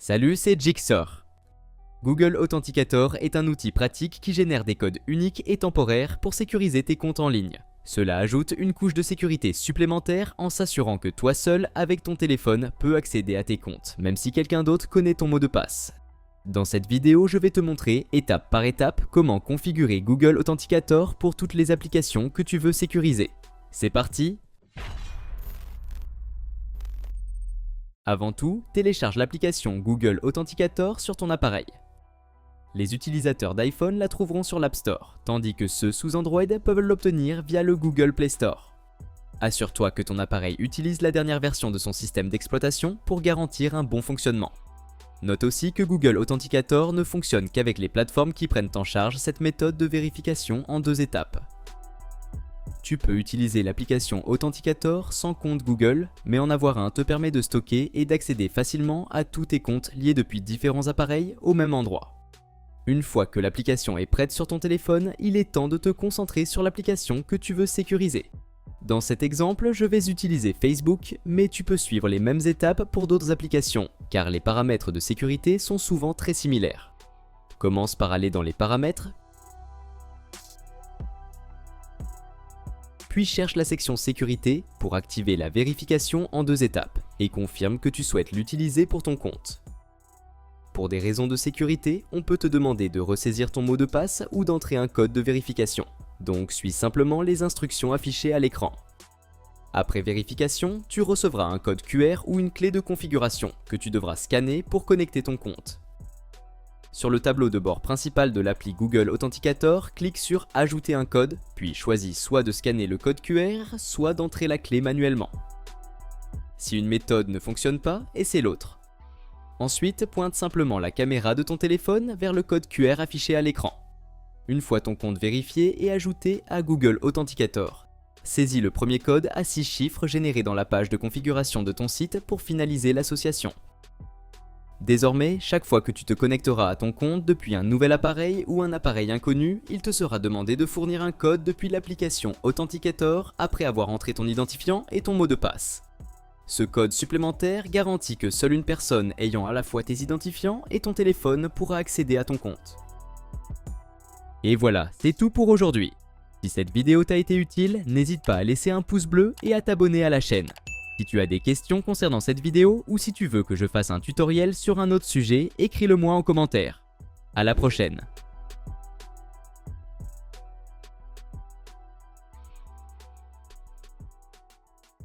Salut, c'est Jigsaw. Google Authenticator est un outil pratique qui génère des codes uniques et temporaires pour sécuriser tes comptes en ligne. Cela ajoute une couche de sécurité supplémentaire en s'assurant que toi seul, avec ton téléphone, peux accéder à tes comptes, même si quelqu'un d'autre connaît ton mot de passe. Dans cette vidéo, je vais te montrer étape par étape comment configurer Google Authenticator pour toutes les applications que tu veux sécuriser. C'est parti! Avant tout, télécharge l'application Google Authenticator sur ton appareil. Les utilisateurs d'iPhone la trouveront sur l'App Store, tandis que ceux sous Android peuvent l'obtenir via le Google Play Store. Assure-toi que ton appareil utilise la dernière version de son système d'exploitation pour garantir un bon fonctionnement. Note aussi que Google Authenticator ne fonctionne qu'avec les plateformes qui prennent en charge cette méthode de vérification en 2 étapes. Tu peux utiliser l'application Authenticator sans compte Google, mais en avoir un te permet de stocker et d'accéder facilement à tous tes comptes liés depuis différents appareils au même endroit. Une fois que l'application est prête sur ton téléphone, il est temps de te concentrer sur l'application que tu veux sécuriser. Dans cet exemple, je vais utiliser Facebook, mais tu peux suivre les mêmes étapes pour d'autres applications, car les paramètres de sécurité sont souvent très similaires. Commence par aller dans les paramètres, puis cherche la section sécurité pour activer la vérification en 2 étapes et confirme que tu souhaites l'utiliser pour ton compte. Pour des raisons de sécurité, on peut te demander de ressaisir ton mot de passe ou d'entrer un code de vérification, donc suis simplement les instructions affichées à l'écran. Après vérification, tu recevras un code QR ou une clé de configuration que tu devras scanner pour connecter ton compte. Sur le tableau de bord principal de l'appli Google Authenticator, clique sur « Ajouter un code », puis choisis soit de scanner le code QR, soit d'entrer la clé manuellement. Si une méthode ne fonctionne pas, essaie l'autre. Ensuite, pointe simplement la caméra de ton téléphone vers le code QR affiché à l'écran. Une fois ton compte vérifié et ajouté à Google Authenticator, saisis le premier code à 6 chiffres généré dans la page de configuration de ton site pour finaliser l'association. Désormais, chaque fois que tu te connecteras à ton compte depuis un nouvel appareil ou un appareil inconnu, il te sera demandé de fournir un code depuis l'application Authenticator après avoir entré ton identifiant et ton mot de passe. Ce code supplémentaire garantit que seule une personne ayant à la fois tes identifiants et ton téléphone pourra accéder à ton compte. Et voilà, c'est tout pour aujourd'hui. Si cette vidéo t'a été utile, n'hésite pas à laisser un pouce bleu et à t'abonner à la chaîne. Si tu as des questions concernant cette vidéo ou si tu veux que je fasse un tutoriel sur un autre sujet, écris-le moi en commentaire. À la prochaine.